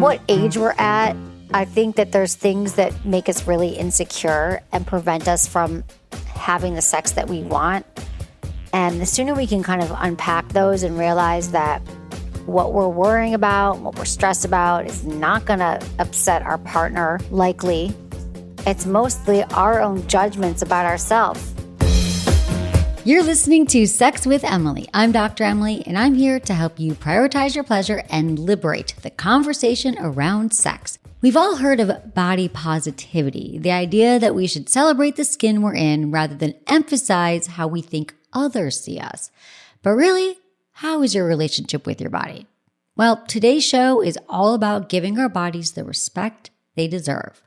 what age we're at, I think that there's things that make us really insecure and prevent us from having the sex that we want. And the sooner we can kind of unpack those and realize that what we're worrying about, what we're stressed about is not going to upset our partner, likely. It's mostly our own judgments about ourselves. You're listening to Sex with Emily. I'm Dr. Emily, and I'm here to help you prioritize your pleasure and liberate the conversation around sex. We've all heard of body positivity, the idea that we should celebrate the skin we're in rather than emphasize how we think others see us. But really, how is your relationship with your body? Well, today's show is all about giving our bodies the respect they deserve.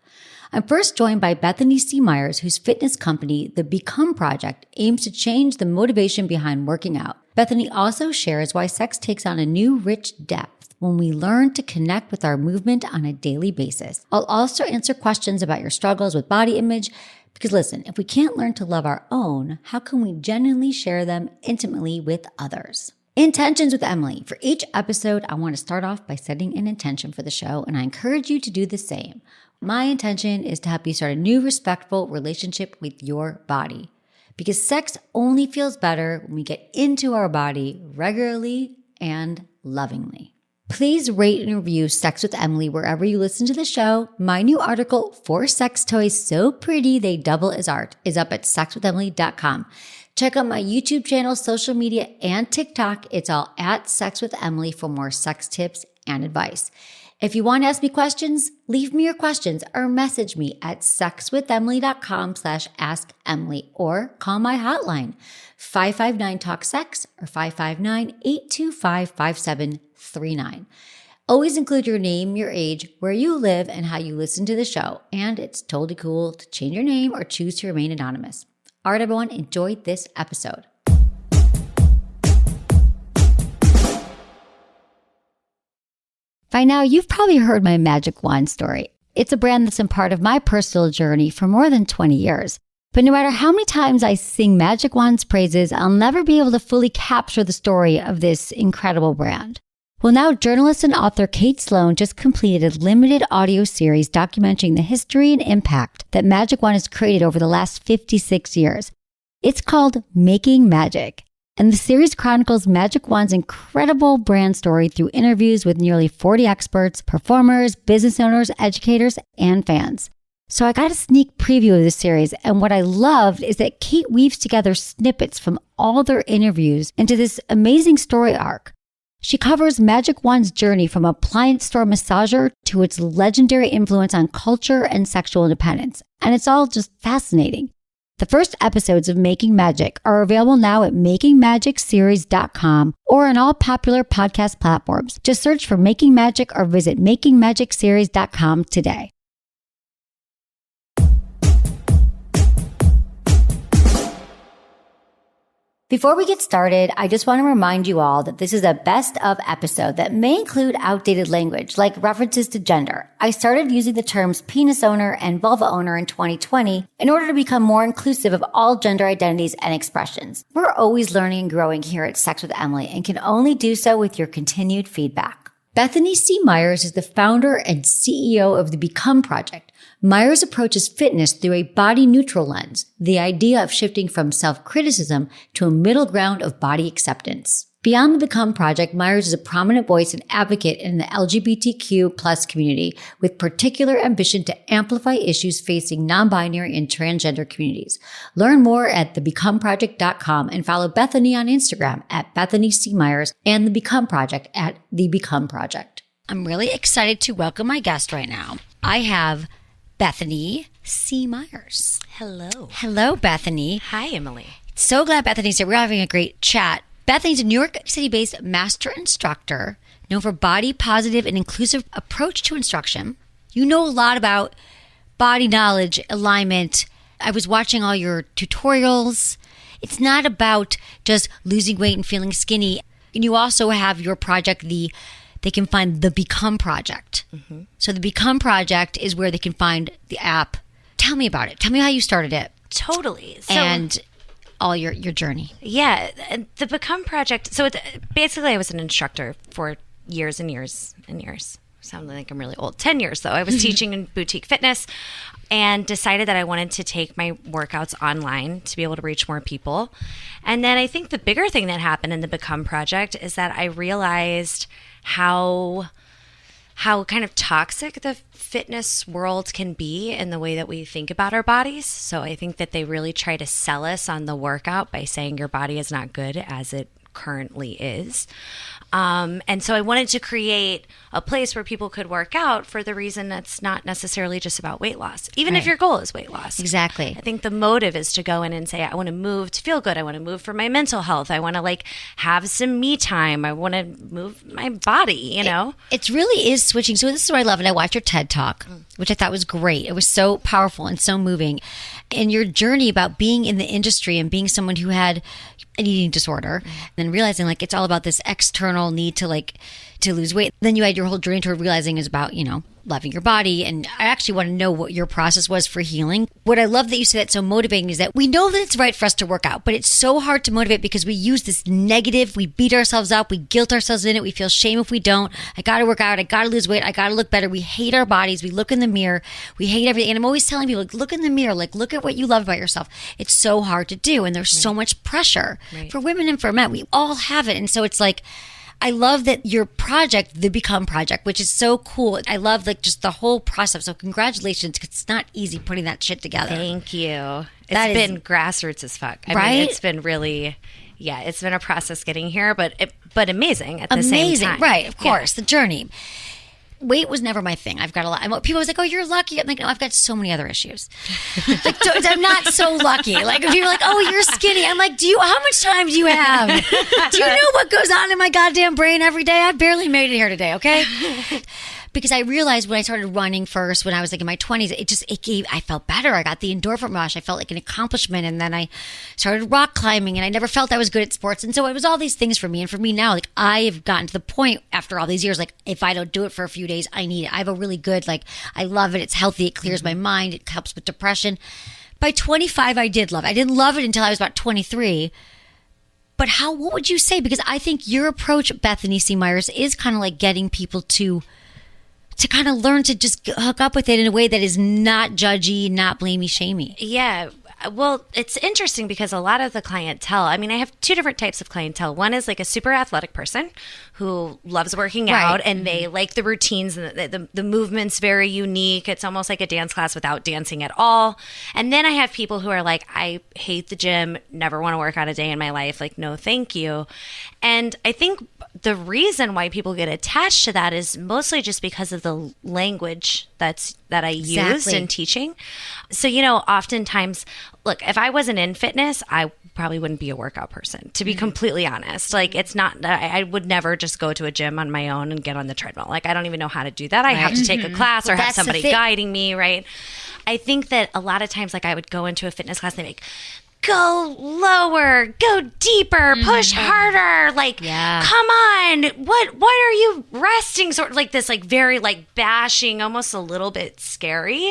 I'm first joined by Bethany C Meyers, whose fitness company, the be.come Project, aims to change the motivation behind working out. Bethany also shares why sex takes on a new rich depth when we learn to connect with our movement on a daily basis. I'll also answer questions about your struggles with body image, because listen, if we can't learn to love our own, how can we genuinely share them intimately with others? Intentions with Emily. For each episode, I want to start off by setting an intention for the show, and I encourage you to do the same. My intention is to help you start a new respectful relationship with your body, because sex only feels better when we get into our body regularly and lovingly. Please rate and review Sex with Emily wherever you listen to the show. My new article, 4 Sex Toys So Pretty They Double as Art, is up at sexwithemily.com. Check out my YouTube channel, social media, and TikTok. It's all at Sex with Emily for more sex tips and advice. If you want to ask me questions, leave me your questions or message me at sexwithemily.com/assemily or call my hotline 559-TALK-SEX or 559-825-5739. Always include your name, your age, where you live, and how you listen to the show. And it's totally cool to change your name or choose to remain anonymous. All right, everyone, enjoy this episode. By now, you've probably heard my Magic Wand story. It's a brand that's been part of my personal journey for more than 20 years. But no matter how many times I sing Magic Wand's praises, I'll never be able to fully capture the story of this incredible brand. Well, now journalist and author Kate Sloan just completed a limited audio series documenting the history and impact that Magic Wand has created over the last 56 years. It's called Making Magic. And the series chronicles Magic Wand's incredible brand story through interviews with nearly 40 experts, performers, business owners, educators, and fans. So I got a sneak preview of the series, and what I loved is that Kate weaves together snippets from all their interviews into this amazing story arc. She covers Magic Wand's journey from appliance store massager to its legendary influence on culture and sexual independence, and it's all just fascinating. The first episodes of Making Magic are available now at makingmagicseries.com or on all popular podcast platforms. Just search for Making Magic or visit makingmagicseries.com today. Before we get started, I just want to remind you all that this is a best of episode that may include outdated language like references to gender. I started using the terms penis owner and vulva owner in 2020 in order to become more inclusive of all gender identities and expressions. We're always learning and growing here at Sex with Emily and can only do so with your continued feedback. Bethany C Meyers is the founder and CEO of the be.come Project. Meyers approaches fitness through a body-neutral lens, the idea of shifting from self-criticism to a middle ground of body acceptance. Beyond the be.come Project, Meyers is a prominent voice and advocate in the LGBTQ+ community with particular ambition to amplify issues facing non-binary and transgender communities. Learn more at thebecomproject.com and follow Bethany on Instagram at Bethany C Meyers and the be.come Project at the be.come Project. I'm really excited to welcome my guest right now. I have Bethany C Meyers. Hello. Hello, Bethany. Hi, Emily. So glad Bethany's here. We're having a great chat. Bethany's a New York City-based master instructor known for body positive and inclusive approach to instruction. You know a lot about body knowledge, alignment. I was watching all your tutorials. It's not about just losing weight and feeling skinny. And you also have your project, they can find the be.come Project. Mm-hmm. So the be.come Project is where they can find the app. Tell me about it. Tell me how you started it. Totally. And all your journey. Yeah. The be.come Project. So basically I was an instructor for years and years and years. sounding like I'm really old, 10 years though. I was teaching in boutique fitness and decided that I wanted to take my workouts online to be able to reach more people. And then I think the bigger thing that happened in the Become project is that I realized how kind of toxic the fitness world can be in the way that we think about our bodies. So I think that they really try to sell us on the workout by saying your body is not good as it currently is. And so I wanted to create a place where people could work out for the reason that's not necessarily just about weight loss, even if your goal is weight loss. Exactly. I think the motive is to go in and say, I want to move to feel good. I want to move for my mental health. I want to like have some me time. I want to move my body, you know? It really is switching. So this is what I love. And I watched your TED Talk, which I thought was great. It was so powerful and so moving. And your journey about being in the industry and being someone who had an eating disorder, and then realizing like it's all about this external need to lose weight. Then you had your whole journey toward realizing is about, loving your body. And I actually want to know what your process was for healing. What I love that you say that's so motivating is that we know that it's right for us to work out, but it's so hard to motivate because we use this negative, we beat ourselves up, we guilt ourselves in it, we feel shame if we don't. I got to work out, I got to lose weight, I got to look better. We hate our bodies, we look in the mirror, we hate everything. And I'm always telling people, like, look in the mirror, like look at what you love about yourself. It's so hard to do. And there's so much pressure for women and for men. We all have it. And so it's like, I love that your project, the Become project, which is so cool. I love just the whole process. So congratulations, 'cause it's not easy putting that shit together. Thank you. It's been grassroots as fuck. I mean, it's been really, it's been a process getting here, but amazing at the same time. Right, of course, the journey. Weight was never my thing. I've got a lot. People was like, "Oh, you're lucky." I'm like, "No, I've got so many other issues. Like, I'm not so lucky." Like, if people are like, "Oh, you're skinny," I'm like, how much time do you have? Do you know what goes on in my goddamn brain every day? I barely made it here today, okay? Because I realized when I started running first, when I was like in my 20s, I felt better. I got the endorphin rush. I felt like an accomplishment. And then I started rock climbing and I never felt I was good at sports. And so it was all these things for me. And for me now, like I have gotten to the point after all these years, like if I don't do it for a few days, I need it. I have a really good, I love it. It's healthy. It clears my mind. It helps with depression. By 25, I did love it. I didn't love it until I was about 23. But what would you say? Because I think your approach, Bethany C Meyers, is kind of like getting people to kind of learn to just hook up with it in a way that is not judgy, not blamey, shamey. Yeah. Well, it's interesting because a lot of the clientele, I mean, I have two different types of clientele. One is like a super athletic person who loves working out and they like the routines and the movement's very unique. It's almost like a dance class without dancing at all. And then I have people who are like, I hate the gym, never want to work out a day in my life. Like, no, thank you. And I think the reason why people get attached to that is mostly just because of the language that I use in teaching. So, oftentimes, look, if I wasn't in fitness, I probably wouldn't be a workout person, to be completely honest. Like, it's not, I would never just go to a gym on my own and get on the treadmill. Like, I don't even know how to do that. I have to take a class or have somebody guiding me, right? I think that a lot of times, like, I would go into a fitness class and they'd be like, go lower, go deeper, push harder. Like, come on, what are you resting? Sort of like this, like very like bashing, almost a little bit scary.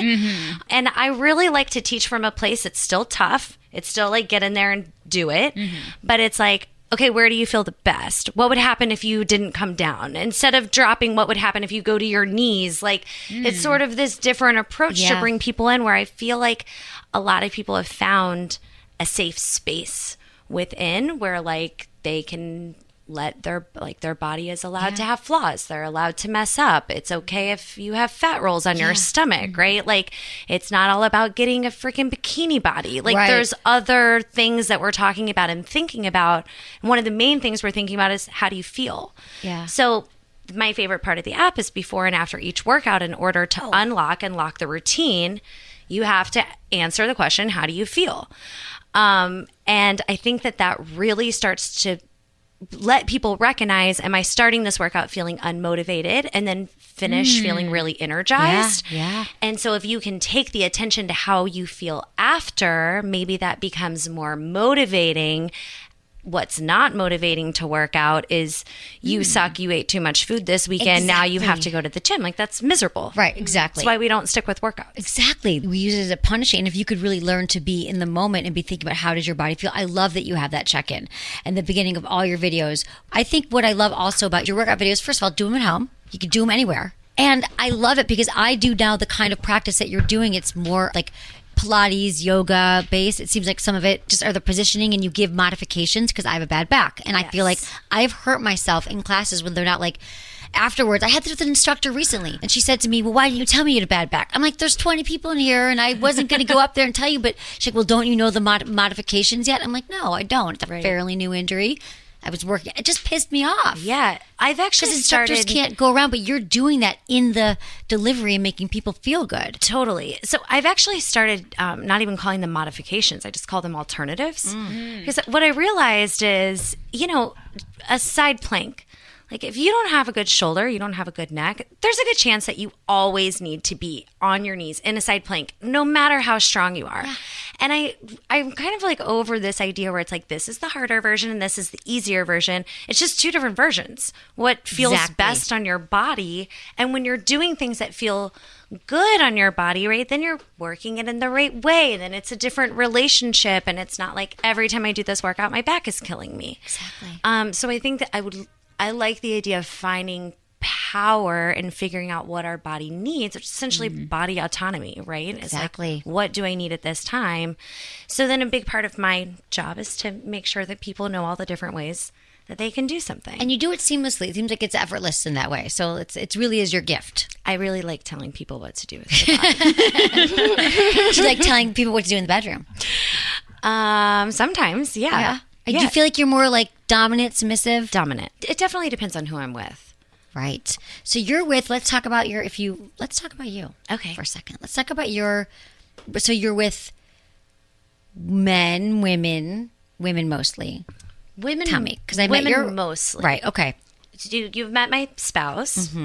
And I really like to teach from a place that's still tough. It's still like get in there and do it. But it's like, okay, where do you feel the best? What would happen if you didn't come down? Instead of dropping, what would happen if you go to your knees? Like, it's sort of this different approach to bring people in where I feel like a lot of people have found a safe space within where like they can let their body is allowed to have flaws. They're allowed to mess up. It's okay if you have fat rolls on your stomach, right? Like, it's not all about getting a freaking bikini body. Like, there's other things that we're talking about and thinking about. And one of the main things we're thinking about is how do you feel? Yeah. So my favorite part of the app is before and after each workout, in order to unlock and lock the routine, you have to answer the question, how do you feel? And I think that really starts to let people recognize, am I starting this workout feeling unmotivated and then finish feeling really energized? Yeah. And so if you can take the attention to how you feel after, maybe that becomes more motivating. What's not motivating to work out is you suck, you ate too much food this weekend, now you have to go to the gym. Like, that's miserable. Right, exactly. That's why we don't stick with workouts. Exactly. We use it as a punishing. And if you could really learn to be in the moment and be thinking about how does your body feel, I love that you have that check-in in the beginning of all your videos. I think what I love also about your workout videos, first of all, do them at home. You can do them anywhere. And I love it because I do now the kind of practice that you're doing. It's more like Pilates, yoga based. It seems like some of it just are the positioning, and you give modifications because I have a bad back. And I feel like I've hurt myself in classes when they're not like, afterwards, I had this with an instructor recently, and she said to me, well, why didn't you tell me you had a bad back? I'm like, there's 20 people in here, and I wasn't going to go up there and tell you, but she's like, well, don't you know the modifications yet? I'm like, no, I don't. It's a fairly new injury. I was working. It just pissed me off. Yeah. I've actually because instructors can't go around, but you're doing that in the delivery and making people feel good. Totally. So I've actually started not even calling them modifications. I just call them alternatives. Because what I realized is, a side plank. Like if you don't have a good shoulder, you don't have a good neck, there's a good chance that you always need to be on your knees in a side plank, no matter how strong you are. Yeah. And I'm kind of like over this idea where it's like, this is the harder version and this is the easier version. It's just two different versions. What feels best on your body. And when you're doing things that feel good on your body, right, then you're working it in the right way. Then it's a different relationship. And it's not like every time I do this workout, my back is killing me. Exactly. So I think that I like the idea of finding power and figuring out what our body needs, which is essentially body autonomy, right? Exactly. It's like, what do I need at this time? So then a big part of my job is to make sure that people know all the different ways that they can do something. And you do it seamlessly. It seems like it's effortless in that way. So it really is your gift. I really like telling people what to do with their body. Do you like telling people what to do in the bedroom? Sometimes, yeah. Do you feel like you're more like dominant, submissive? Dominant. It definitely depends on who I'm with. Right. So you're with, let's talk about you. Okay. For a second. Let's talk about so you're with men, women mostly. Women. Tell me. Because I met your mostly. Right. Okay. You've met my spouse.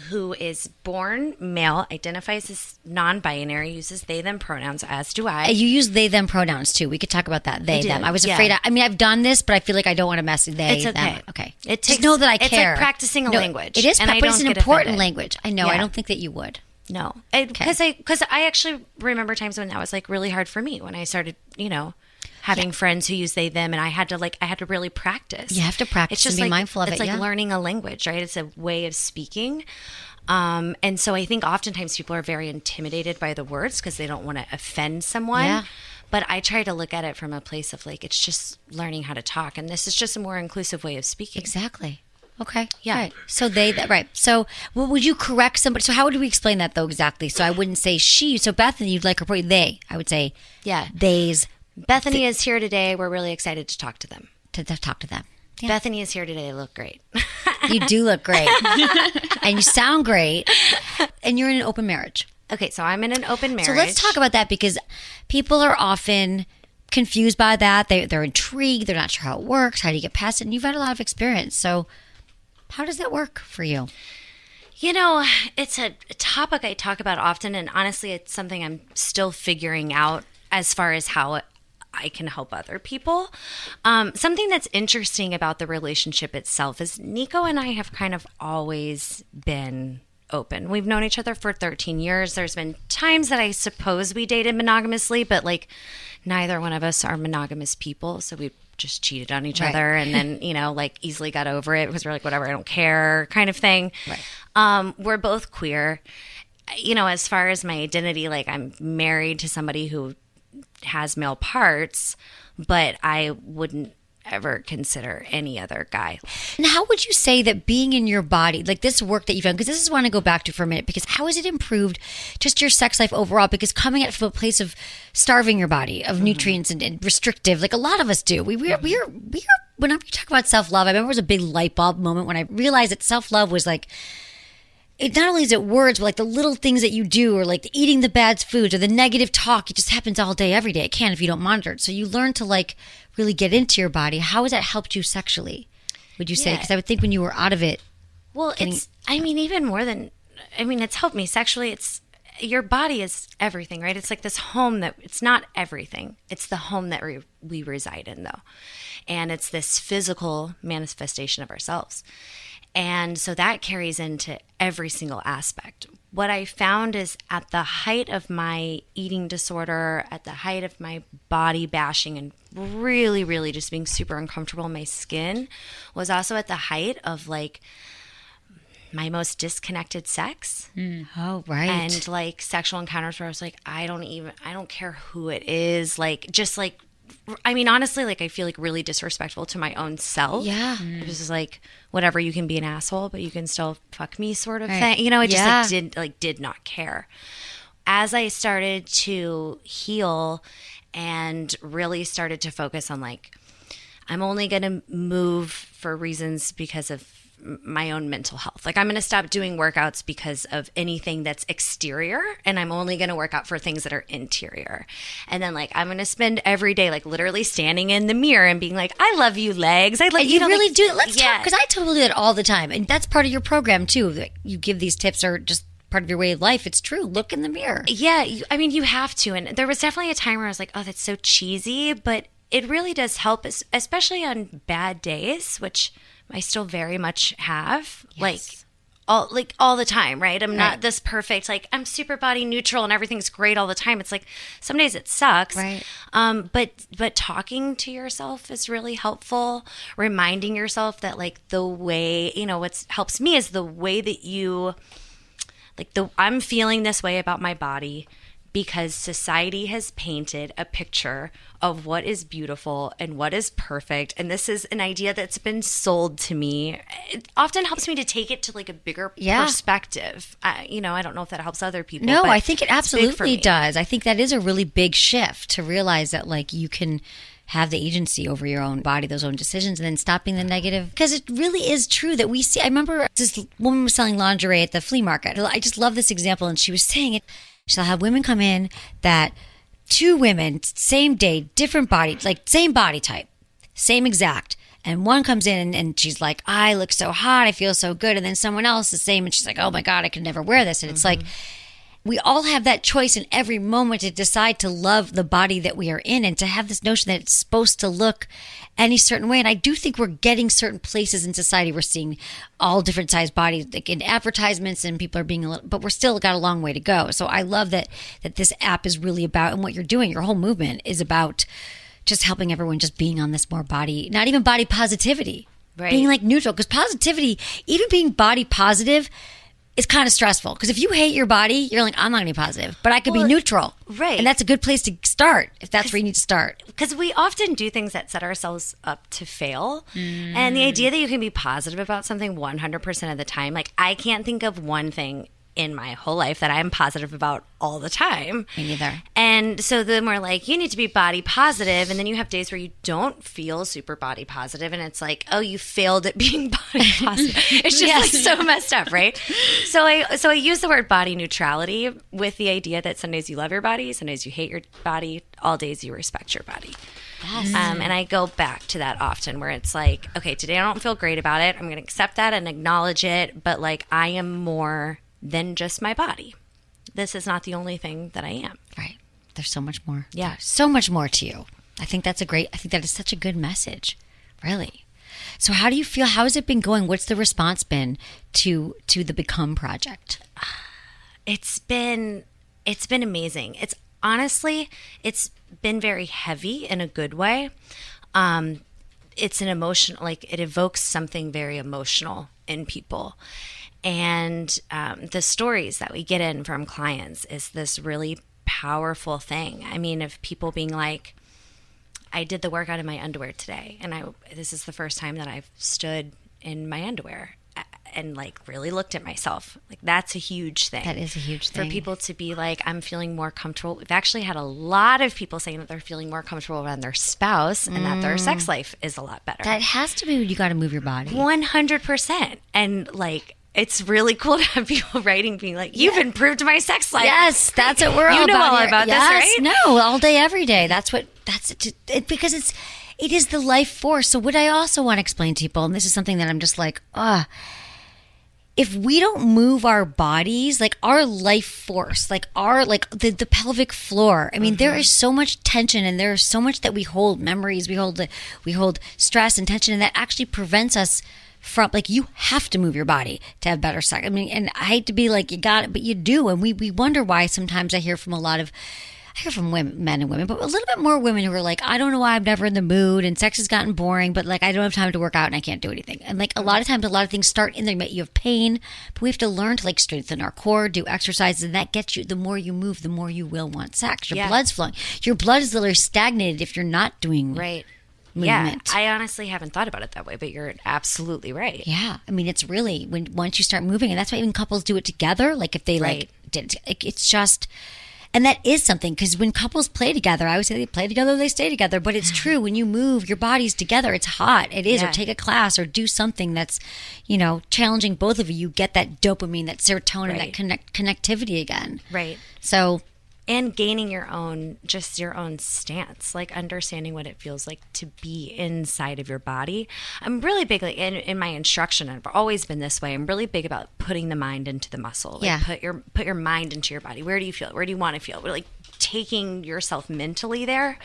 Who is born male, identifies as non-binary, uses they, them pronouns, as do I. You use they, them pronouns too. We could talk about that. They, them. I was afraid. I've done this, but I feel like I don't want to mess with they, it's okay. them. Okay. Just know that I care. It's like practicing a language. It is, and but it's an important language. I know. Yeah. I don't think that you would. No. Because I actually remember times when that was like really hard for me when I started, having friends who use they, them, and I had to really practice. You have to practice and be mindful of it. It's like learning a language, right? It's a way of speaking. And so I think oftentimes people are very intimidated by the words because they don't want to offend someone. Yeah. But I try to look at it from a place of like, it's just learning how to talk. And this is just a more inclusive way of speaking. Exactly. Okay. Yeah. Right. So right. So would you correct somebody? So how would we explain that though exactly? So I wouldn't say she. So Bethany, you'd like her probably they. I would say they's. Bethany is here today. We're really excited to talk to them. To talk to them. Yeah. Bethany is here today. They look great. You do look great. And you sound great. And you're in an open marriage. Okay, so I'm in an open marriage. So let's talk about that because people are often confused by that. They're intrigued. They're not sure how it works. How do you get past it? And you've had a lot of experience. So how does that work for you? It's a topic I talk about often. And honestly, it's something I'm still figuring out as far as how I can help other people. Something that's interesting about the relationship itself is Nico and I have kind of always been open. We've known each other for 13 years. There's been times that I suppose we dated monogamously, but like neither one of us are monogamous people. So we just cheated on each other and then, easily got over it because we're like, whatever, I don't care kind of thing. Right. We're both queer. As far as my identity, like I'm married to somebody who has male parts, but I wouldn't ever consider any other guy. And how would you say that being in your body, like this work that you've done, because this is what I want to go back to for a minute, because how has it improved just your sex life overall? Because coming at it from a place of starving your body of nutrients and restrictive, like a lot of us do. We're whenever you talk about self-love, I remember it was a big light bulb moment when I realized that self-love was like, it not only is it words, but like the little things that you do, or like the eating the bad foods or the negative talk. It just happens all day, every day. It can if you don't monitor it. So you learn to like really get into your body. How has that helped you sexually, would you say? Because I would think when you were out of it. Well, even more than, it's helped me sexually. It's your body is everything, right? It's like this home that it's not everything. It's the home that we reside in though. And it's this physical manifestation of ourselves. And so that carries into every single aspect. What I found is at the height of my eating disorder, at the height of my body bashing and really, really just being super uncomfortable in my skin, was also at the height of like my most disconnected sex. Oh, right. And like sexual encounters where I was like, I don't care who it is. Like, just like, I mean, honestly, like I feel like really disrespectful to my own self. Yeah. It was just like, whatever, you can be an asshole, but you can still fuck me sort of Right. thing. You know, I just did not care. As I started to heal and really started to focus on like, I'm only going to move for reasons because of my own mental health. Like I'm going to stop doing workouts because of anything that's exterior, and I'm only going to work out for things that are interior. And then like I'm going to spend every day like literally standing in the mirror and being like, I love you, legs. I love And you really like, do. Let's talk, because I totally do that all the time. And that's part of your program too. That you give these tips are just part of your way of life. It's true. Look in the mirror. Yeah. I mean, you have to. And there was definitely a time where I was like, oh, that's so cheesy, but it really does help, especially on bad days, which I still very much have, Yes. like all the time, right? I'm not this perfect, like I'm super body neutral and everything's great all the time. It's like some days it sucks. Right. But talking to yourself is really helpful. Reminding yourself that like the way, you know, what helps me is the way that you, like I'm feeling this way about my body because society has painted a picture of what is beautiful and what is perfect. And this is an idea that's been sold to me. It often helps me to take it to like a bigger perspective. You know, I don't know if that helps other people. No, but I think it it's big for absolutely me. does. I think that is a really big shift to realize that like you can have the agency over your own body, those own decisions, and then stopping the negative. Because it really is true that we see. I remember this woman was selling lingerie at the flea market. I just love this example. And she was saying it. She'll have women come in that two women, same day, different body, like same body type, same exact. And one comes in and she's like, I look so hot, I feel so good. And then someone else the same and she's like, oh my God, I could never wear this. And it's like, we all have that choice in every moment to decide to love the body that we are in and to have this notion that it's supposed to look any certain way. And I do think we're getting certain places in society. We're seeing all different size bodies, like in advertisements, and people are being a little, but we're still got a long way to go. So I love that this app is really about, and what you're doing, your whole movement is about just helping everyone just being on this more body, not even body positivity, being like neutral. Because positivity, even being body positive, it's kind of stressful because if you hate your body, you're like, I'm not going to be positive, but I could be neutral. Right. And that's a good place to start if that's where you need to start. Because we often do things that set ourselves up to fail. And the idea that you can be positive about something 100% of the time, like I can't think of one thing in my whole life that I'm positive about all the time. Me neither. And so then we're like, you need to be body positive. And then you have days where you don't feel super body positive. And it's like, oh, you failed at being body positive. It's just like so messed up, right? So I use the word body neutrality with the idea that some days you love your body, some days you hate your body, all days you respect your body. Yes. And I go back to that often where it's like, okay, today I don't feel great about it. I'm going to accept that and acknowledge it. But like, I am more than just my body. This is not the only thing that I am. Right. There's so much more. Yeah. There's so much more to you. I think that is such a good message. Really. So how do you feel? How has it been going? What's the response been to the Become project? It's been amazing. It's been very heavy in a good way. It's an emotional, like it evokes something very emotional in people. And the stories that we get in from clients is this really powerful thing. I mean, of people being like, I did the workout in my underwear today, and this is the first time that I've stood in my underwear and like really looked at myself. Like that's a huge thing. That is a huge thing. For people to be like, I'm feeling more comfortable. We've actually had a lot of people saying that they're feeling more comfortable around their spouse and that their sex life is a lot better. That has to be when you got to move your body. 100%. And like, it's really cool to have people writing, being like, you've improved my sex life. Yes, that's what we're all about. You know all here. about Yes, this, right? No, all day, every day. Because it is the life force. So what I also want to explain to people, and this is something that I'm just like, if we don't move our bodies, like our life force, like the pelvic floor, I mean, there is so much tension and there is so much that we hold, memories, we hold stress and tension, and that actually prevents us from, like, you have to move your body to have better sex. I mean, and I hate to be like, you got it, but you do. And we wonder why sometimes I hear from a lot of, I hear from women, men and women, but a little bit more women who are like, I don't know why I'm never in the mood and sex has gotten boring, but like I don't have time to work out and I can't do anything. And like a lot of times, a lot of things start in there. You have pain, but we have to learn to like strengthen our core, do exercises, and that gets you, the more you move, the more you will want sex. Your blood's flowing. Your blood is literally stagnated if you're not doing movement. Yeah, I honestly haven't thought about it that way, but you're absolutely right. Yeah, I mean, it's really once you start moving, and that's why even couples do it together. Like if they it's just, and that is something because when couples play together, I always say they play together, they stay together. But it's true when you move your bodies together, it's hot. It is, or take a class, or do something that's, challenging both of you. You get that dopamine, that serotonin, that connectivity again. Right. So. And gaining your own stance, like understanding what it feels like to be inside of your body. I'm really big, like in my instruction, I've always been this way. I'm really big about putting the mind into the muscle. Like put your mind into your body. Where do you feel it? Where do you want to feel it? We're like taking yourself mentally there.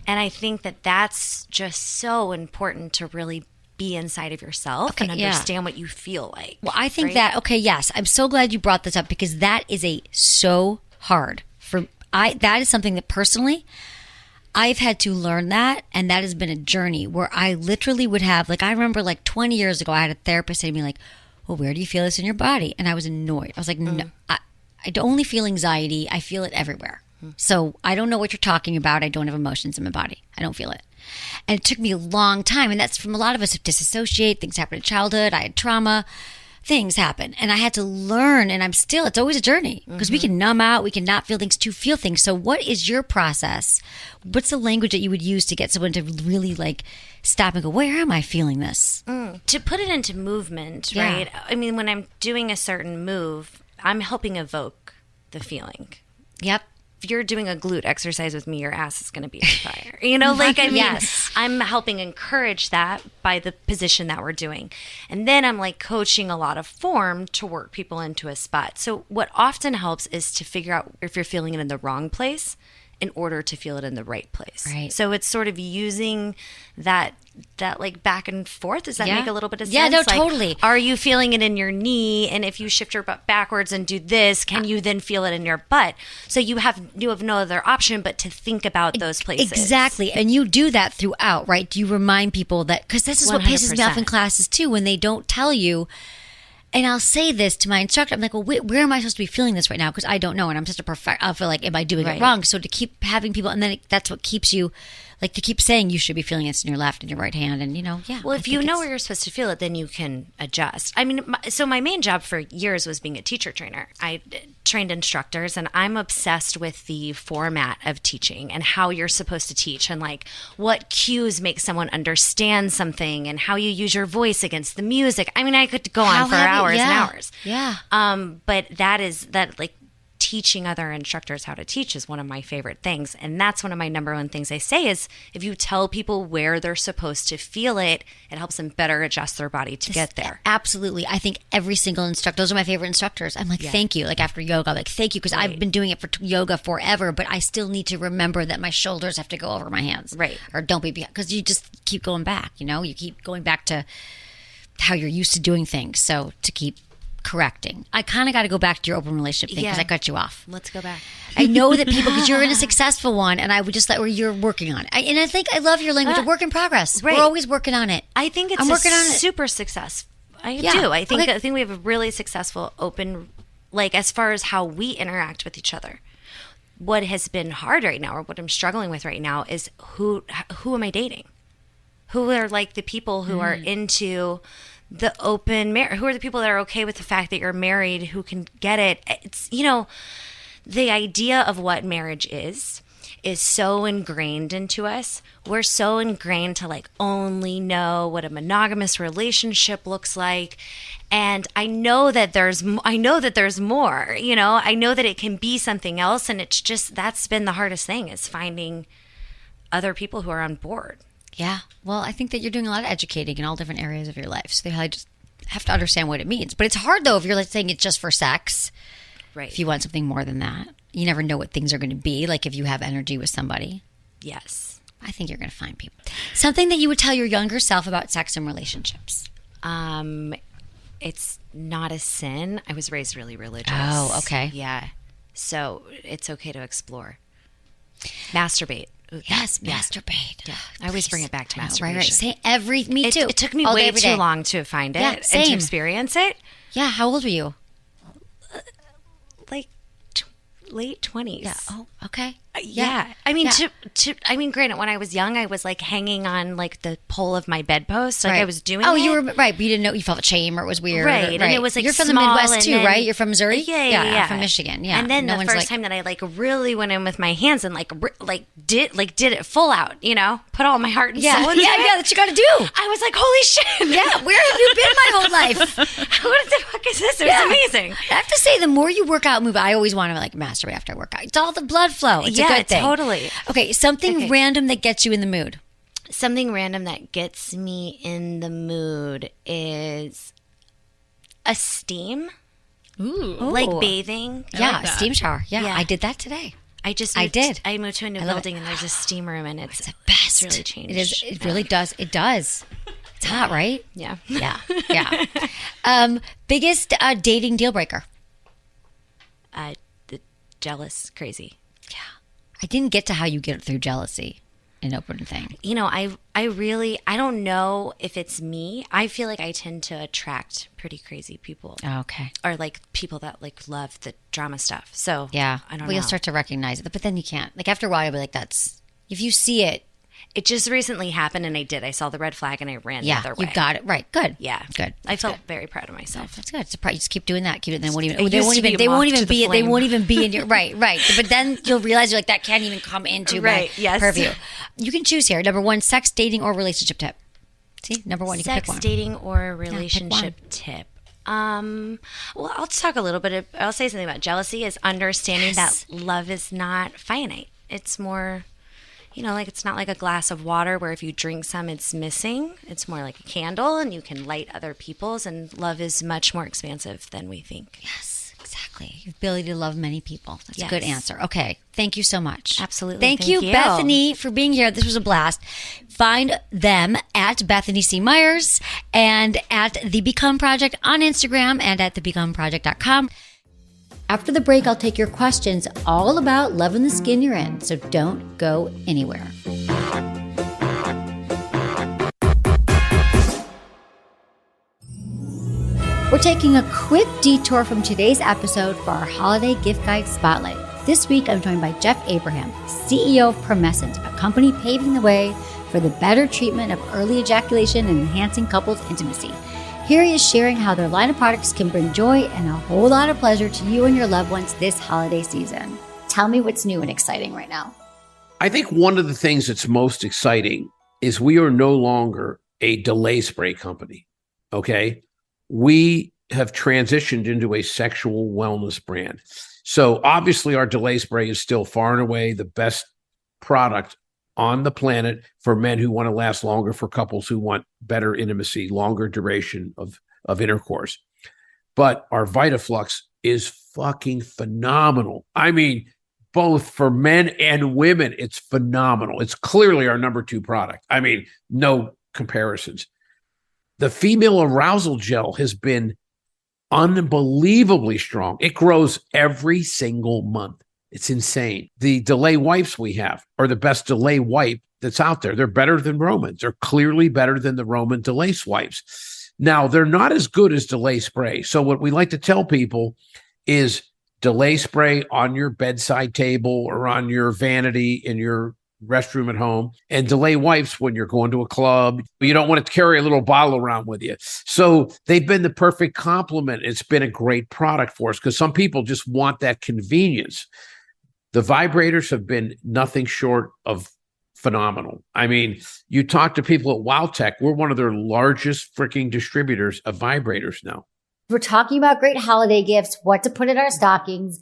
And I think that that's just so important to really be inside of yourself and understand what you feel like. Well, I think yes. I'm so glad you brought this up because that is so hard. That is something that personally I've had to learn that, and that has been a journey where I literally would have, like, I remember like 20 years ago I had a therapist say to me like, well, where do you feel this in your body? And I was annoyed. I was like, no, I don't only feel anxiety, I feel it everywhere. So I don't know what you're talking about. I don't have emotions in my body. I don't feel it. And it took me a long time, and that's from a lot of us who disassociate, things happen in childhood, I had trauma. Things happen, and I had to learn, and it's always a journey because we can numb out, we can not feel things to feel things. So what is your process? What's the language that you would use to get someone to really like stop and go, where am I feeling this? To put it into movement, right? I mean, when I'm doing a certain move, I'm helping evoke the feeling. Yep. If you're doing a glute exercise with me, your ass is going to be on fire. I'm helping encourage that by the position that we're doing. And then I'm like coaching a lot of form to work people into a spot. So what often helps is to figure out if you're feeling it in the wrong place in order to feel it in the right place. Right. So it's sort of using that like back and forth. Does that make a little bit of sense? Yeah, no, like, totally. Are you feeling it in your knee? And if you shift your butt backwards and do this, can you then feel it in your butt? So you have no other option but to think about those places. Exactly. And you do that throughout, right? Do you remind people that, because this is 100%. What pisses me off in classes too, when they don't tell you. And I'll say this to my instructor. I'm like, well, where am I supposed to be feeling this right now? Because I don't know. And I'm such a I'll feel like, am I doing it wrong? So to keep having people, and then that's what keeps you, like to keep saying you should be feeling this in your left and your right hand. And, Well, if you know where you're supposed to feel it, then you can adjust. I mean, so my main job for years was being a teacher trainer. I trained instructors, and I'm obsessed with the format of teaching and how you're supposed to teach and like what cues make someone understand something and how you use your voice against the music. I mean, I could go on for hours and hours. Yeah. But that like teaching other instructors how to teach is one of my favorite things. And that's one of my number one things I say is if you tell people where they're supposed to feel it, it helps them better adjust their body to get there. Absolutely. I think every single instructor, those are my favorite instructors. I'm like, thank you. Like after yoga, I'm like, thank you. Because I've been doing it for yoga forever, but I still need to remember that my shoulders have to go over my hands. Right. Or don't be, because you just keep going back, you keep going back to how you're used to doing things. So to keep correcting. I kind of got to go back to your open relationship thing because I cut you off. Let's go back. I know that people, because you're in a successful one, and I would just let where you're working on it. And I think I love your language of work in progress. Right. We're always working on it. I think it's super success. I do. I think we have a really successful open, like as far as how we interact with each other. What has been hard right now, or what I'm struggling with right now, is who am I dating? Who are like the people who are into the open marriage? Who are the people that are okay with the fact that you're married, who can get it? It's, the idea of what marriage is so ingrained into us. We're so ingrained to like only know what a monogamous relationship looks like. And I know that there's more, I know that it can be something else. And it's just, that's been the hardest thing, is finding other people who are on board. Yeah. Well, I think that you're doing a lot of educating in all different areas of your life. So they just have to understand what it means. But it's hard, though, if you're like saying it's just for sex. Right. If you want something more than that. You never know what things are going to be, like if you have energy with somebody. Yes. I think you're going to find people. Something that you would tell your younger self about sex and relationships. It's not a sin. I was raised really religious. Oh, okay. Yeah. So it's okay to explore. Masturbate. Ooh, Yes, masturbate. Yeah. I always bring it back to masturbation. Right. Me too. It took me All day, way every too day. long to find it Yeah, and same. to experience it. Yeah. How old were you? Like late 20s. Yeah. Oh, okay. Yeah. I mean, Yeah. granted, when I was young, I was like hanging on like the pole of my bedpost. Like Right. I was doing Oh, it. you were right, but you didn't know, you felt shame or it was weird. Right. And it was like you're from the small Midwest and too, then- right? You're from Missouri? Yeah. I'm from Michigan. Yeah. And then No the one's first like, time that I like really went in with my hands and did it full out, put all my heart and yeah, soul into yeah, it. yeah, that you got to do. I was like, holy shit. Yeah, where have you been my whole life? What the fuck is this? It was amazing. I have to say, the more you work out and move, I always want to like masturbate after I work out. It's all the blood flow. It's a good thing. Totally. Okay, something random that gets you in the mood. Something random that gets me in the mood is a steam, Ooh. like bathing. Yeah, like that. steam shower. Yeah, Yeah. I did that today. I did. moved to a new love building and there's a steam room and it's The best. really changed. It is. It really does. It does. It's hot, right? Yeah. Yeah, yeah. Biggest dating deal breaker. The jealous, crazy. I didn't get to how you get through jealousy, an open thing. I don't know if it's me. I feel like I tend to attract pretty crazy people. Oh, okay. Or like people that like love the drama stuff. So Yeah. I don't Well, know. you'll start to recognize it, but then you can't. Like after a while, you'll be like, "That's." If you see it, It just recently happened and I did. I saw the red flag and I ran the yeah, other way. you got it right. Good. Yeah. Good. I felt very proud of myself. That's good. Surprise! You just keep doing that. Keep it. They won't even. It They used won't to be even. They a won't moth even to the be. They flame. won't even be in your right. But then you'll realize you're like that can't even come into Right, my yes. purview. You can choose here. Number one, sex, dating, or relationship tip. See, number one, you can pick Sex, one. dating, or relationship tip. Well, I'll talk a little bit. I'll say something about jealousy. Is understanding that love is not finite. It's more, like it's not like a glass of water where if you drink some, it's missing. It's more like a candle, and you can light other people's. And love is much more expansive than we think. Yes, exactly. Your ability to love many people. That's a good Yes. answer. Okay. Thank you so much. Absolutely. Thank you, Bethany, for being here. This was a blast. Find them at Bethany C Meyers and at the Become Project on Instagram and at thebecomeproject.com. After the break, I'll take your questions all about loving the skin you're in. So don't go anywhere. We're taking a quick detour from today's episode for our holiday gift guide spotlight. This week, I'm joined by Jeff Abraham, CEO of Promescent, a company paving the way for the better treatment of early ejaculation and enhancing couples' intimacy. Here he is sharing how their line of products can bring joy and a whole lot of pleasure to you and your loved ones this holiday season. Tell me what's new and exciting right now. I think one of the things that's most exciting is we are no longer a delay spray company. Okay. We have transitioned into a sexual wellness brand. So obviously our delay spray is still far and away the best product on the planet for men who want to last longer, for couples who want better intimacy, longer duration of intercourse. But our VitaFlux is fucking phenomenal. I mean, both for men and women, it's phenomenal. It's clearly our number 2 product. I mean, no comparisons. The female arousal gel has been unbelievably strong. It grows every single month. It's insane. The delay wipes we have are the best delay wipe that's out there. They're better than Romans. They're clearly better than the Roman delay swipes. Now, they're not as good as delay spray. So what we like to tell people is delay spray on your bedside table or on your vanity in your restroom at home, and delay wipes when you're going to a club. You don't want to carry a little bottle around with you. So they've been the perfect complement. It's been a great product for us because some people just want that convenience. The vibrators have been nothing short of phenomenal. I mean, you talk to people at WowTech, we're one of their largest freaking distributors of vibrators now. We're talking about great holiday gifts, what to put in our stockings.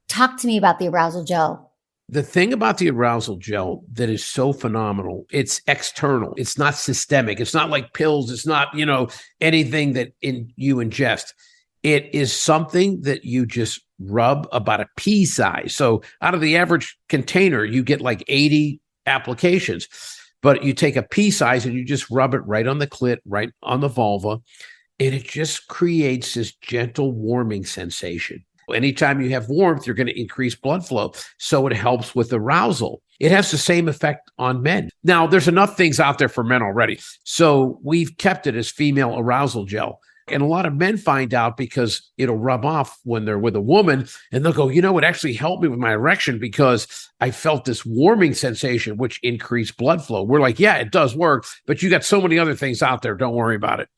Talk to me about the arousal gel. The thing about the arousal gel that is so phenomenal, it's external. It's not systemic. It's not like pills. It's not, anything that you ingest. It is something that you just rub about a pea size. So out of the average container, you get like 80 applications, but you take a pea size and you just rub it right on the clit, right on the vulva, and it just creates this gentle warming sensation. Anytime you have warmth, you're going to increase blood flow. So it helps with arousal. It has the same effect on men. Now, there's enough things out there for men already. So we've kept it as female arousal gel. And a lot of men find out because it'll rub off when they're with a woman and they'll go, it actually helped me with my erection because I felt this warming sensation, which increased blood flow. We're like, yeah, it does work, but you got so many other things out there. Don't worry about it.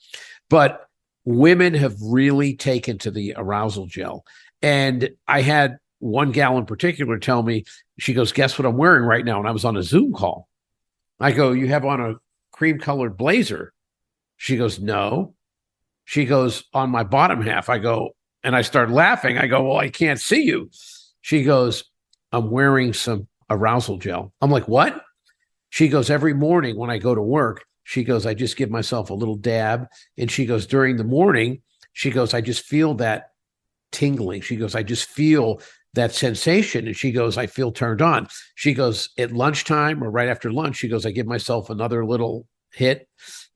But women have really taken to the arousal gel. And I had one gal in particular tell me, she goes, guess what I'm wearing right now? And I was on a Zoom call. I go, you have on a cream colored blazer? She goes, no. She goes, on my bottom half. I go, and I start laughing. I go, well, I can't see you. She goes, I'm wearing some arousal gel. I'm like, what? She goes, every morning when I go to work, she goes, I just give myself a little dab. And she goes, during the morning, she goes, I just feel that tingling. She goes, I just feel that sensation. And she goes, I feel turned on. She goes, at lunchtime or right after lunch, she goes, I give myself another little hit.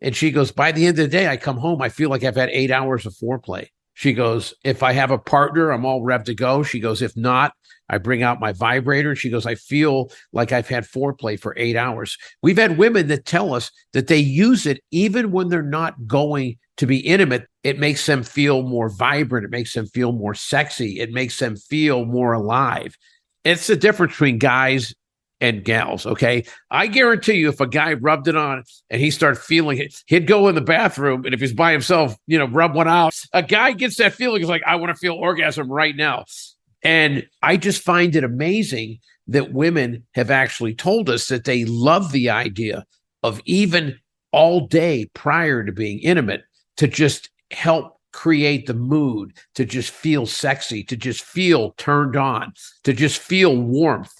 And she goes, by the end of the day, I come home, I feel like I've had 8 hours of foreplay. She goes, if I have a partner, I'm all revved to go. She goes, if not, I bring out my vibrator. She goes, I feel like I've had foreplay for 8 hours. We've had women that tell us that they use it even when they're not going to be intimate. It makes them feel more vibrant. It makes them feel more sexy. It makes them feel more alive. It's the difference between guys and gals, okay? I guarantee you if a guy rubbed it on and he started feeling it, he'd go in the bathroom, and if he's by himself, rub one out. A guy gets that feeling, it's like, I want to feel orgasm right now. And I just find it amazing that women have actually told us that they love the idea of even all day prior to being intimate to just help create the mood, to just feel sexy, to just feel turned on, to just feel warmth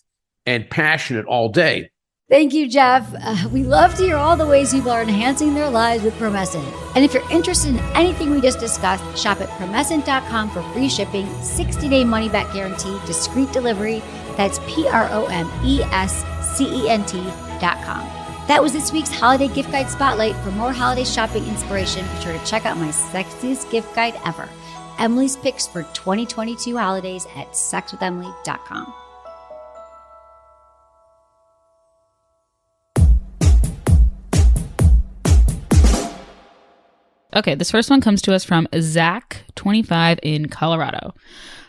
and passionate all day. Thank you, Jeff. We love to hear all the ways people are enhancing their lives with Promescent. And if you're interested in anything we just discussed, shop at Promescent.com for free shipping, 60-day money-back guarantee, discreet delivery. That's PROMESCENT.com. That was this week's Holiday Gift Guide Spotlight. For more holiday shopping inspiration, be sure to check out my sexiest gift guide ever, Emily's Picks for 2022 Holidays at sexwithemily.com. Okay, this first one comes to us from Zach, 25 in Colorado.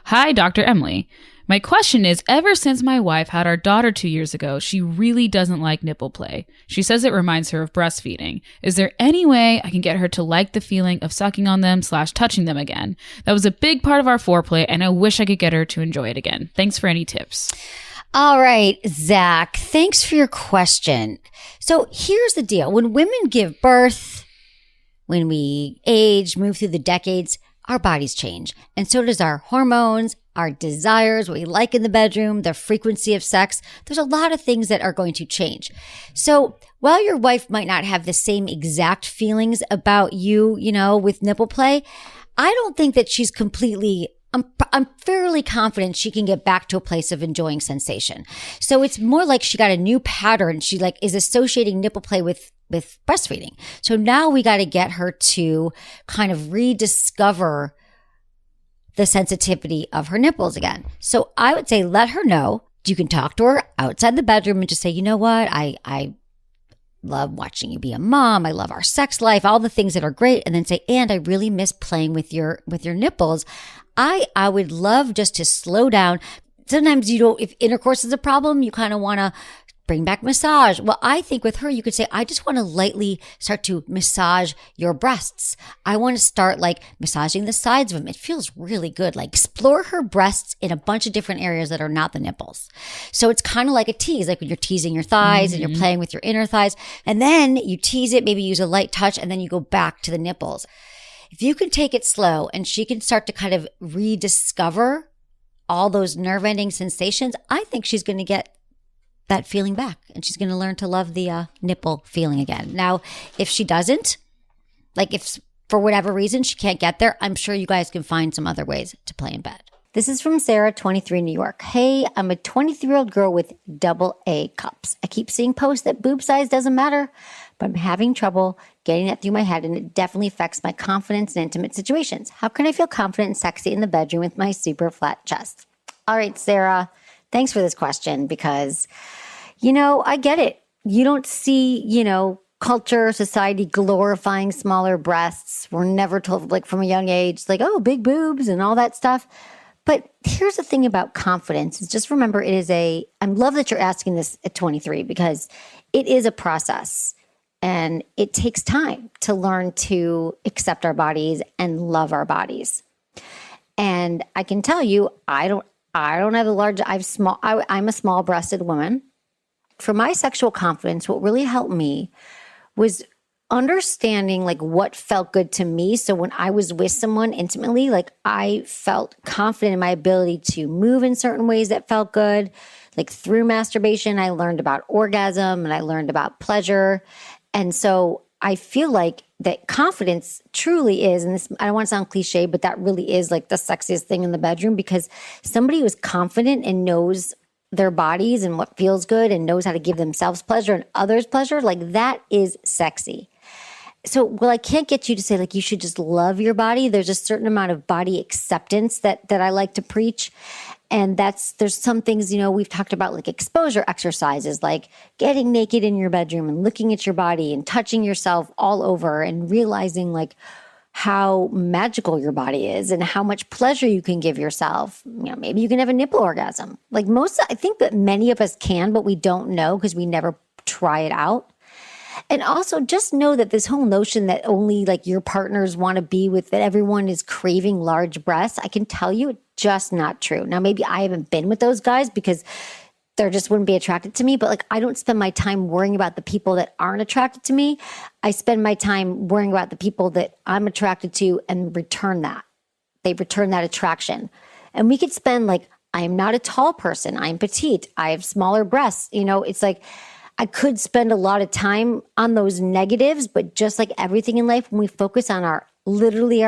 Hi, Dr. Emily. My question is, ever since my wife had our daughter 2 years ago, she really doesn't like nipple play. She says it reminds her of breastfeeding. Is there any way I can get her to like the feeling of sucking on them / touching them again? That was a big part of our foreplay, and I wish I could get her to enjoy it again. Thanks for any tips. All right, Zach, thanks for your question. So here's the deal. When women give birth, when we age, move through the decades, our bodies change. And so does our hormones, our desires, what we like in the bedroom, the frequency of sex. There's a lot of things that are going to change. So while your wife might not have the same exact feelings about you, with nipple play, I don't think that she's completely I'm fairly confident she can get back to a place of enjoying sensation. So it's more like she got a new pattern. She is associating nipple play with breastfeeding. So now we got to get her to kind of rediscover the sensitivity of her nipples again. So I would say let her know. You can talk to her outside the bedroom and just say, you know what? I love watching you be a mom. I love our sex life, all the things that are great. And then say, and I really miss playing with your nipples. I would love just to slow down. Sometimes if intercourse is a problem, you kind of want to bring back massage. Well, I think with her, you could say, I just want to lightly start to massage your breasts. I want to start massaging the sides of them. It feels really good. Explore her breasts in a bunch of different areas that are not the nipples. So it's kind of like a tease, like when you're teasing your thighs and you're playing with your inner thighs. And then you tease it, maybe use a light touch, and then you go back to the nipples. If you can take it slow and she can start to kind of rediscover all those nerve-ending sensations, I think she's going to get that feeling back and she's going to learn to love the nipple feeling again. Now, if she doesn't, if for whatever reason she can't get there, I'm sure you guys can find some other ways to play in bed. This is from Sarah, 23, New York. Hey, I'm a 23-year-old girl with double A cups. I keep seeing posts that boob size doesn't matter, but I'm having trouble getting that through my head, and it definitely affects my confidence in intimate situations. How can I feel confident and sexy in the bedroom with my super flat chest? All right, Sarah, thanks for this question because, I get it. You don't see, culture, society glorifying smaller breasts. We're never told, like from a young age, like, oh, big boobs and all that stuff. But here's the thing about confidence is just remember I love that you're asking this at 23 because it is a process and it takes time to learn to accept our bodies and love our bodies. And I can tell you, I don't have I'm a small breasted woman. For my sexual confidence, what really helped me was understanding like what felt good to me. So when I was with someone intimately, like I felt confident in my ability to move in certain ways that felt good. Like through masturbation, I learned about orgasm and I learned about pleasure. And so I feel like that confidence truly is, and this, I don't want to sound cliche, but that really is like the sexiest thing in the bedroom because somebody who's confident and knows their bodies and what feels good and knows how to give themselves pleasure and others pleasure, like that is sexy. So, I can't get you to say like you should just love your body. There's a certain amount of body acceptance that I like to preach. And there's some things, we've talked about like exposure exercises, like getting naked in your bedroom and looking at your body and touching yourself all over and realizing like how magical your body is and how much pleasure you can give yourself. Maybe you can have a nipple orgasm. Like I think that many of us can, but we don't know because we never try it out. And also just know that this whole notion that only like your partners want to be with, that everyone is craving large breasts, I can tell you it's just not true. Now, maybe I haven't been with those guys because they just wouldn't be attracted to me, but like I don't spend my time worrying about the people that aren't attracted to me. I spend my time worrying about the people that I'm attracted to and return that. They return that attraction. And we could spend like, I am not a tall person. I'm petite. I have smaller breasts. It's like, I could spend a lot of time on those negatives, but just like everything in life, when we focus on our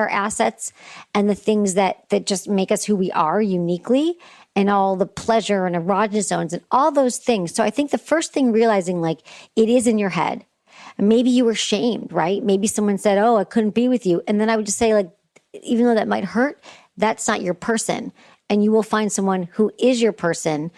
assets and the things that just make us who we are uniquely and all the pleasure and erogenous zones and all those things. So I think the first thing realizing like it is in your head. And maybe you were shamed, right? Maybe someone said, oh, I couldn't be with you. And then I would just say like, even though that might hurt, that's not your person. And you will find someone who is your person.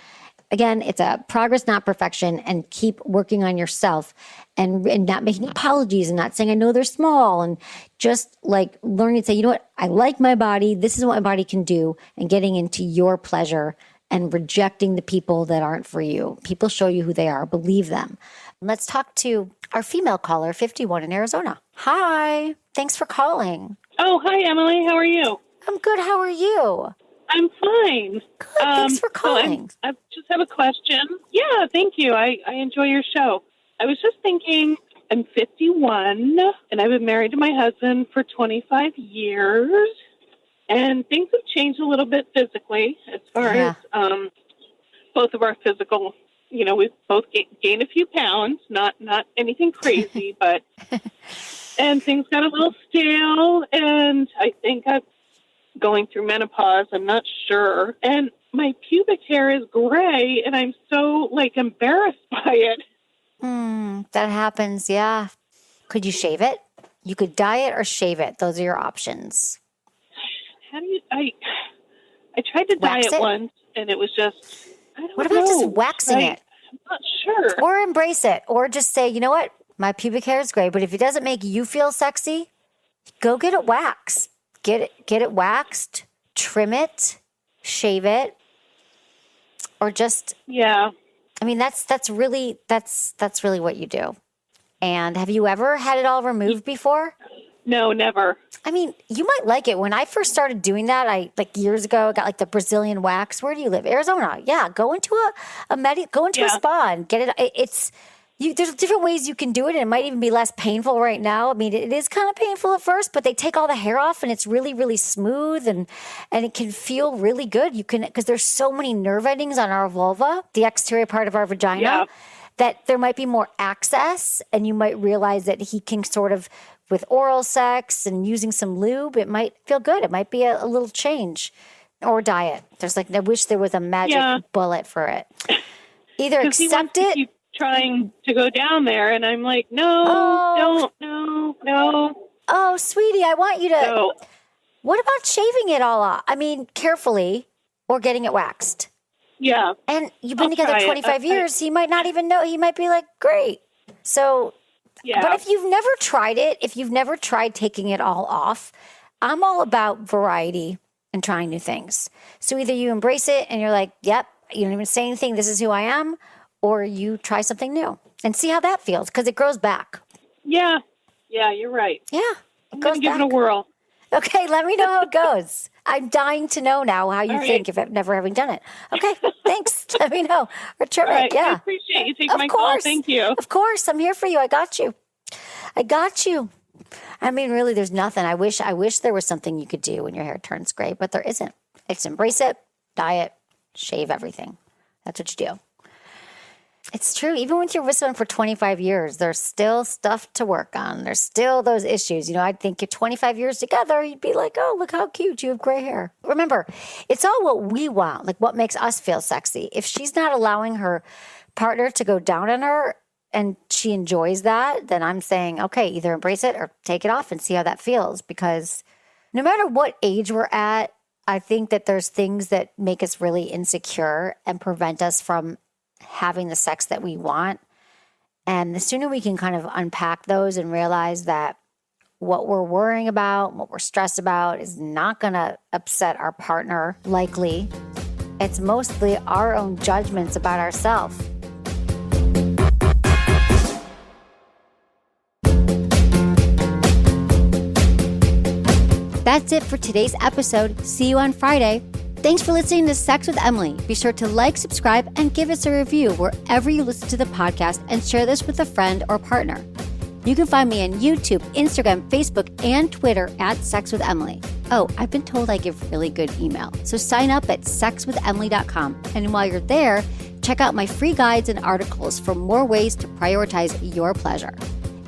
Again, it's a progress, not perfection, and keep working on yourself and not making apologies and not saying, I know they're small, and just like learning to say, you know what, I like my body. This is what my body can do, and getting into your pleasure and rejecting the people that aren't for you. People show you who they are. Believe them. Let's talk to our female caller, 51 in Arizona. Hi. Thanks for calling. Oh, hi, Emily. How are you? I'm good. How are you? I'm fine. Good. Thanks for calling. So I just have a question. Yeah, thank you. I enjoy your show. I was just thinking, I'm 51, and I've been married to my husband for 25 years, and things have changed a little bit physically as far as both of our physical, we've both gained a few pounds, not anything crazy, but, and things got a little stale, and I think I'm going through menopause. I'm not sure. And my pubic hair is gray, and I'm so, embarrassed by it. That happens, yeah. Could you shave it? You could dye it or shave it. Those are your options. How do you... I tried to dye it once, and it was just... I don't know. What about just waxing it? I'm not sure. Or embrace it. Or just say, you know what? My pubic hair is gray, but if it doesn't make you feel sexy, go get it waxed. Get it waxed, trim it, shave it, or just... Yeah. I mean, that's really what you do. And have you ever had it all removed before? No, never. I mean, you might like it. When I first started doing that, years ago, I got the Brazilian wax. Where do you live? Arizona. Yeah. Go into a spa and get it. There's different ways you can do it, and it might even be less painful right now. I mean, it is kind of painful at first, but they take all the hair off, and it's really, really smooth, and it can feel really good. You can, because there's so many nerve endings on our vulva, the exterior part of our vagina, that there might be more access, and you might realize that he can sort of, with oral sex and using some lube, it might feel good. It might be a little change, or diet. There's I wish there was a magic bullet for it. Either accept it. trying to go down there, and I'm like, no, no. Oh, sweetie, I want you to. So, What about shaving it all off? I mean, carefully, or getting it waxed. yeah. And you've been I'll together try it. 25 years. He might not even know. He might be like, great. So, Yeah. but if you've never tried it, if you've never tried taking it all off, I'm all about variety and trying new things. So either you embrace it and you're like, yep, you don't even say anything. This is who I am. Or you try something new and see how that feels because it grows back. Yeah. Yeah, you're right. Yeah. I'm going to give it a whirl. Okay, let me know how it goes. I'm dying to know now how you All right. think if I've never having done it. Okay, thanks. Let me know. Or trim All it. right. I Yeah. appreciate you taking Of my call. course. Thank you. Of course. I'm here for you. I got you. I mean, really, there's nothing. I wish there was something you could do when your hair turns gray, but there isn't. It's embrace it, dye it, shave everything. That's what you do. It's true. Even with your with someone for 25 years, there's still stuff to work on. There's still those issues. You know, I'd think you're 25 years together, you'd be like, oh, look how cute. You have gray hair. Remember, it's all what we want, like what makes us feel sexy. If she's not allowing her partner to go down on her and she enjoys that, then I'm saying, okay, either embrace it or take it off and see how that feels. Because no matter what age we're at, I think that there's things that make us really insecure and prevent us from having the sex that we want. And the sooner we can kind of unpack those and realize that what we're worrying about, what we're stressed about is not going to upset our partner, likely. It's mostly our own judgments about ourselves. That's it for today's episode. See you on Friday. Thanks for listening to Sex with Emily. Be sure to like, subscribe, and give us a review wherever you listen to the podcast and share this with a friend or partner. You can find me on YouTube, Instagram, Facebook, and Twitter at Sex with Emily. Oh, I've been told I give really good email. So sign up at sexwithemily.com. And while you're there, check out my free guides and articles for more ways to prioritize your pleasure.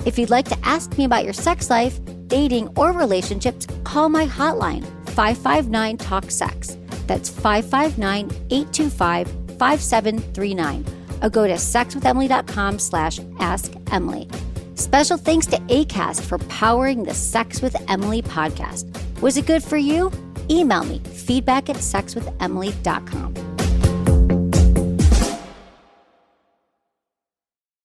If you'd like to ask me about your sex life, dating, or relationships, call my hotline, 559-TALK-SEX. That's 559-825-5739. Or go to sexwithemily.com/askemily. Special thanks to Acast for powering the Sex with Emily podcast. Was it good for you? Email me, feedback@sexwithemily.com.